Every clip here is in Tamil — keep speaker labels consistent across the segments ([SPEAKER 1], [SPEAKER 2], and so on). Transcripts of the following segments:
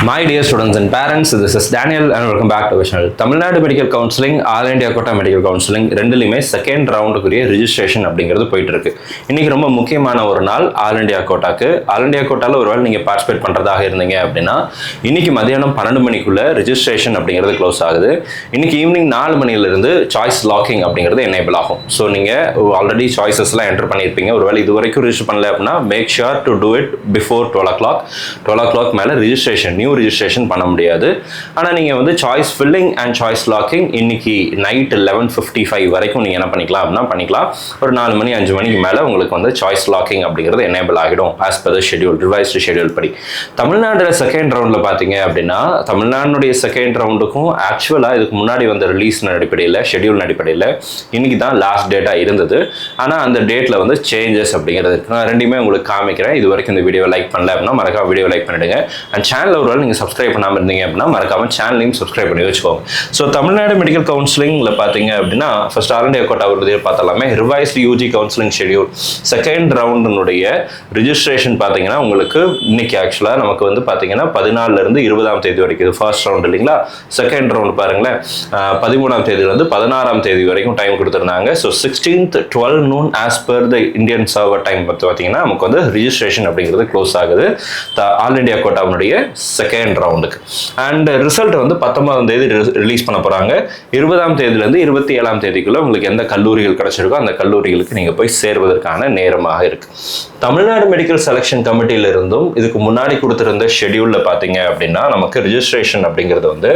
[SPEAKER 1] My dear students and parents, this is Daniel and welcome back to our channel. Tamil Nadu medical counselling, all India quota medical counselling ரெண்டுலையுமே செகண்ட் ரவுண்டுக்குரிய ரிஜிஸ்ட்ரேஷன் அப்படிங்கிறது போயிட்டு இருக்கு. இன்னைக்கு ரொம்ப முக்கியமான ஒரு நாள் ஆல் இண்டியா கோட்டாக்கு. ஆல் இண்டியா கோட்டாவில் ஒருவேளை நீங்கள் பார்ட்டிசிபேட் பண்ணுறதாக இருந்தீங்க அப்படின்னா இன்னைக்கு மதியானம் 12 மணிக்குள்ள ரிஜிஸ்ட்ரேஷன் அப்படிங்கிறது க்ளோஸ் ஆகுது. இன்னைக்கு ஈவினிங் 4 மணிலிருந்து சாய்ஸ் லாக்கிங் அப்படிங்கிறது எனேபிள் ஆகும். ஸோ நீங்கள் ஆல்ரெடி சாய்ஸஸ்லாம் என்டர் பண்ணியிருப்பீங்க. ஒருவேளை இது வரைக்கும் ரிஜிஸ்டர் பண்ணல அப்படின்னா make sure to do it before 12 o'clock. 12 o'clock மேலே ரிஜிஸ்ட்ரேஷன் ரிஜிஸ்ட்ரேஷன் பண்ண முடியாது. ஆனால் நீங்கள் வந்து choice filling and choice locking இன்னைக்கு நைட் 11:55 வரைக்கும் நீங்கள் என்ன பண்ணிக்கலாம் அப்படின்னா பண்ணிக்கலாம். ஒரு 4 மணி 5 மணிக்கு மேலே உங்களுக்கு வந்து சாய்ஸ் லாக்கிங் அப்படிங்கிறது எனேபிள் ஆகிடும் ஆஸ் பர் த ஷெடியூல், ரிவைஸ்டு ஷெடியூல் படி. தமிழ்நாடு செகண்ட் ரவுண்டில் பார்த்தீங்க அப்படின்னா தமிழ்நாடுடைய செகண்ட் ரவுண்டுக்கும் ஆக்சுவலாக இதுக்கு முன்னாடி வந்த ரிலீஸ் அடிப்படையில் ஷெடியூல் அடிப்படையில் இன்னைக்கு தான் லாஸ்ட் டேட்டாக இருந்தது. ஆனால் அந்த டேட்டில் வந்து சேஞ்சஸ் அப்படிங்கிறது இருக்கு. நான் ரெண்டுமே உங்களுக்கு காமிக்கிறேன். இது வரைக்கும் இந்த வீடியோ லைக் பண்ணல அப்படின்னா மறக்காம வீடியோ லைக் பண்ணிடுங்க. அண்ட் சேனல் ஒரு நீங்கள் சப்ஸ்கிரைப் பண்ணாமல் இருந்தீங்க அப்படின்னா மறக்காம சேனலையும் சப்ஸ்கிரைப் பண்ணி வச்சுக்கோங்க. ஸோ தமிழ்நாடு மெடிக்கல் கவுன்சிலிங்கில் பார்த்தீங்க அப்படின்னா ஃபர்ஸ்ட் ஆல் இண்டியா கோட்டா ஒரு பார்த்தாலுமே revised UG counselling schedule second ரவுண்டினுடைய ரிஜிஸ்ட்ரேஷன் பார்த்தீங்கன்னா உங்களுக்கு இன்னைக்கு ஆக்சுவலாக நமக்கு வந்து பார்த்தீங்கன்னா 14லேருந்து 20ஆம் தேதி வரைக்கும் இது ஃபர்ஸ்ட் ரவுண்ட் இல்லைங்களா. செகண்ட் ரவுண்ட் பாருங்களேன் 13ஆம் தேதியிலேருந்து 16ஆம் தேதி வரைக்கும் டைம் கொடுத்துருந்தாங்க. So 16th 12 noon as per the Indian server time பார்த்தீங்கன்னா நமக்கு வந்து ரிஜிஸ்ட்ரேஷன் அப்படிங்கிறது க்ளோஸ் ஆகுது ஆல் இண்டியா கோட்டாவுடைய செகண்ட் ரவுண்டுக்கு. அண்ட் ரிசல்ட் வந்து 19ஆம் தேதி ரிலீஸ் பண்ண போறாங்க. 20ஆம் தேதியிலேருந்து 27ஆம் தேதிக்குள்ள உங்களுக்கு எந்த கல்லூரிகள் கிடைச்சிருக்கோ அந்த கல்லூரிகளுக்கு நீங்க போய் சேர்வதற்கான நேரமாக இருக்கு. தமிழ்நாடு மெடிக்கல் செலெக்ஷன் கமிட்டியில இருந்தும் இதுக்கு முன்னாடி கொடுத்திருந்த ஷெடியூல்ல பாத்தீங்க அப்படின்னா நமக்கு ரிஜிஸ்ட்ரேஷன் அப்படிங்கிறது வந்து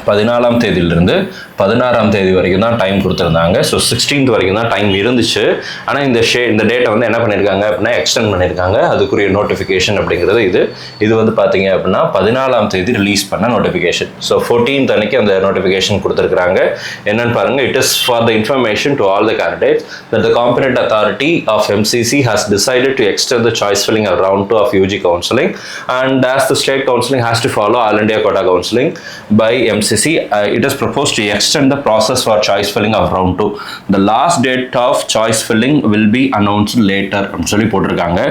[SPEAKER 1] 14ஆம் தேதியிலிருந்து 16ஆம் தேதி வரைக்கும் தான் டைம் கொடுத்துருந்தாங்க. ஸோ 16th வரைக்கும் தான் டைம் இருந்துச்சு. ஆனால் இந்த டேட்டை வந்து என்ன பண்ணியிருக்காங்க அப்படின்னா எக்ஸ்டெண்ட் பண்ணியிருக்காங்க. அதுக்குரிய நோட்டிஃபிகேஷன் அப்படிங்கிறது இது வந்து பார்த்தீங்க அப்படின்னா 14ஆம் தேதி ரிலீஸ் பண்ண நோட்டிஃபிகேஷன். ஸோ 14th அன்னைக்கு அந்த நோட்டிஃபிகேஷன் கொடுத்துருக்காங்க. என்னன்னு பாருங்க, it is for the information to all the candidates that the competent authority of MCC has decided to extend the choice filling of round 2 of UG counseling and as the state counseling has to follow all India quota counseling by MCC. It is proposed to extend the process for choice filling of round 2. The last date of choice filling will be announced later அப்படின்னு சொல்லி போட்டிருக்காங்க.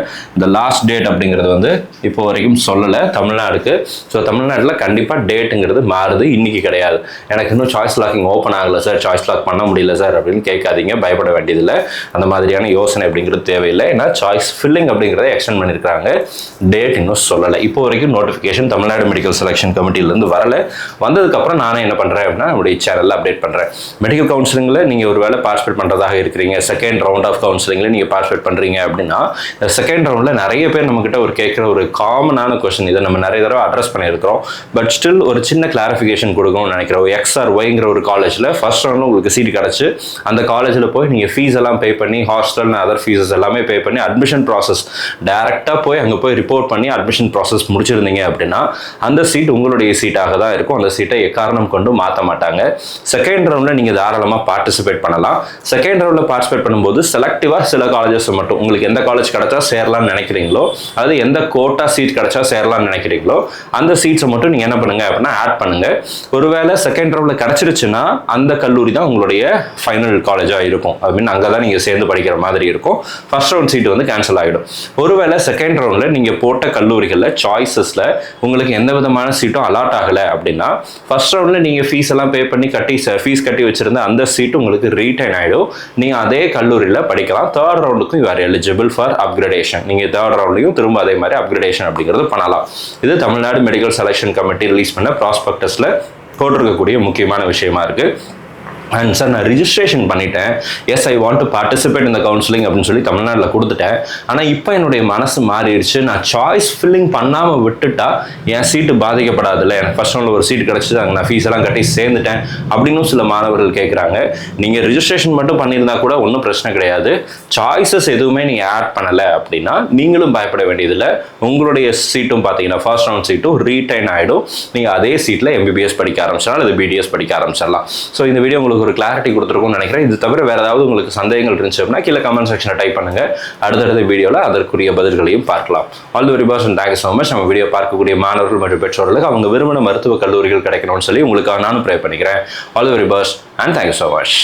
[SPEAKER 1] The last date அப்படிங்கிறது வந்து இப்போ வரைக்கும் சொல்லலை தமிழ்நாடுக்கு. ஸோ தமிழ்நாட்டில் கண்டிப்பாக டேட்டுங்கிறது மாறுது, இன்னைக்கு கிடையாது. எனக்கு இன்னும் சாய்ஸ் லாக்கிங் ஓப்பன் ஆகலை சார், சாய்ஸ் லாக் பண்ண முடியல சார் அப்படின்னு கேட்காதீங்க, பயப்பட வேண்டியதில்லை. அந்த மாதிரியான யோசனை அப்படிங்கிறது தேவையில்லை. ஏன்னா சாய்ஸ் ஃபில்லிங் அப்படிங்கிறத எக்ஸ்டெண்ட் பண்ணியிருக்காங்க, டேட் இன்னும் சொல்லலை. இப்போ வரைக்கும் நோட்டிஃபிகேஷன் தமிழ்நாடு மெடிக்கல் செலெக்ஷன் கமிட்டியிலேருந்து வரலை. வந்ததுக்கப்புறம் நானே என்ன பண்ணுறேன் அப்படின்னா நம்முடைய சேனலில் அப்டேட் பண்ணுறேன். மெடிக்கல் கவுன்சிலிங்கில் நீங்கள் ஒரு வேளை பார்ட்டிசிபேட் பண்ணுறதாக இருக்கிறீங்க, செகண்ட் ரவுண்ட் ஆஃப் கவுன்சிலிங்கில் நீங்கள் பார்ட்டிசிபேட் பண்ணுறீங்க அப்படின்னா இந்த செகண்ட் ரவுண்டில் நிறைய பேர் நம்மக்கிட்ட ஒரு கேட்குற ஒரு காமனான கொஸ்டின், இதை நம்ம நிறைய தடவை அட்ரஸ் பண்ணியிருக்கிறோம். பட் ஸ்டில் ஒரு சின்ன கிளாரிஃபிகேஷன் கொடுக்கணும்னு நினைக்கிறோம். XRYங்கிற ஒரு காலேஜில் ஃபர்ஸ்ட் ரவுண்டில் உங்களுக்கு சீட் கிடச்சி அந்த காலேஜில் போய் நீங்கள் ஃபீஸ் எல்லாம் பே பண்ணி ஹாஸ்டல் அதர் ஃபீஸஸ் எல்லாமே பே பண்ணி அட்மிஷன் ப்ராசஸ் டேரெக்டாக போய் அங்கே போய் ரிப்போர்ட் பண்ணி அட்மிஷன் ப்ராசஸ் முடிச்சிருந்தீங்க அப்படின்னா அந்த சீட் உங்களுடைய சீட்டாக தான் இருக்கும். அந்த சீட்டை காரணம் கொண்டு மாற்ற மாட்டாங்க. செகண்ட் ரவுண்டில் நீங்கள் தாராளமாக பார்ட்டிசிபேட் பண்ணலாம். செகண்ட் ரவுண்டில் பார்ட்டிசிபேட் பண்ணும்போது செலக்டிவாக சில காலேஜஸ் மட்டும் உங்களுக்கு எந்த காலேஜ் கிடைச்சா சேரலாம்னு நினைக்கிறீங்களோ, அது எந்த கோட்டா சீட் கிடைச்சா சேரலாம்னு நினைக்கிறீங்களோ அந்த சீட்ஸை மட்டும் நீங்கள் என்ன பண்ணுங்க அப்படின்னா ஆட் பண்ணுங்க. ஒருவேளை செகண்ட் ரவுண்டில் கிடைச்சிருச்சுன்னா அந்த கல்லூரி தான் உங்களுடைய ஃபைனல் காலேஜாக இருக்கும். ஐ மீன் அங்கே தான் நீங்கள் சேர்ந்து படிக்கிற மாதிரி இருக்கும். ஃபர்ஸ்ட் ரவுண்ட் சீட் வந்து கேன்சல் ஆகிடும். ஒருவேளை செகண்ட் ரவுண்டில் நீங்கள் போட்ட கல்லூரிகளில் சாய்ஸஸில் உங்களுக்கு எந்த விதமான சீட்டும் அலாட் ஆகலை அப்படின்னா ஃபர்ஸ்ட் ரவுண்டில் நீங்கள் ஃபீஸ் எல்லாம் பே பண்ணி ஃபீஸ் கட்டி வச்சிருந்த அந்த சீட்டு உங்களுக்கு ரீடைன் ஆகிடும். நீங்கள் அதே கல்லூரியில் படிக்கலாம். தேர்ட் ரவுண்டுக்கும் you are eligible for upgradation. நீங்கள் தேர்ட் ரவுண்ட்லையும் திரும்ப அதே மாதிரி அப்கிரேடேஷன் அப்படிங்கிறது பண்ணலாம். இது Tamil Nadu medical selection committee release பண்ண ப்ராஸ்பெக்டஸில் போட்டிருக்கக்கூடிய முக்கியமான விஷயமா இருக்குது. அண்ட் சார் நான் ரிஜிஸ்ட்ரேஷன் பண்ணிட்டேன், yes I want to participate இந்த கவுன்சிலிங் அப்படின்னு சொல்லி தமிழ்நாட்டில் கொடுத்துட்டேன். ஆனால் இப்போ என்னுடைய மனசு மாறிடுச்சு, நான் சாய்ஸ் ஃபில்லிங் பண்ணாமல் விட்டுட்டா என் சீட்டு பாதிக்கப்படாதுல்ல, எனக்கு ஃபர்ஸ்ட் ரவுண்டில் ஒரு சீட் கிடச்சிதாங்க, நான் ஃபீஸ் எல்லாம் கட்டி சேர்ந்துட்டேன் அப்படின்னு சில மாணவர்கள் கேட்குறாங்க. நீங்கள் ரிஜிஸ்ட்ரேஷன் மட்டும் பண்ணியிருந்தா கூட ஒன்றும் பிரச்சனை கிடையாது. சாய்ஸஸ் எதுவுமே நீங்கள் ஆட் பண்ணலை அப்படின்னா நீங்களும் பயப்பட வேண்டியதில்லை. உங்களுடைய சீட்டும் பார்த்தீங்கன்னா ஃபர்ஸ்ட் ரவுண்ட் சீட்டும் ரீடைன் ஆகிடும். நீங்கள் அதே சீட்டில் MBBS படிக்க ஆரம்பிச்சிடலாம் அல்லது BDS படிக்க ஆரம்பிச்சிடலாம். ஸோ இந்த வீடியோ உங்களுக்கு ஒரு கிளாரிட்டி கொடுத்துருக்கும்னு நினைக்கிறேன். இது தவிர வேற ஏதாவது உங்களுக்கு சந்தேகங்கள் இருந்துச்சு அப்படின்னா கீழே கமெண்ட் செக்ஷனில் டைப் பண்ணுங்க. அடுத்தடுத்த வீடியோவில் அதற்குரிய பதில்களையும் பார்க்கலாம். All the very best and thank you so much. நம்ம வீடியோ பார்க்கக்கூடிய மாணவர்கள் மற்றும் பெற்றோர்களுக்கு அவங்க விரும்பின மருத்துவ கல்லூரிகள் கிடைக்கணும்னு சொல்லி உங்களுக்கு நானும் ப்ரே பண்ணிக்கிறேன். All the very best and thank you so much.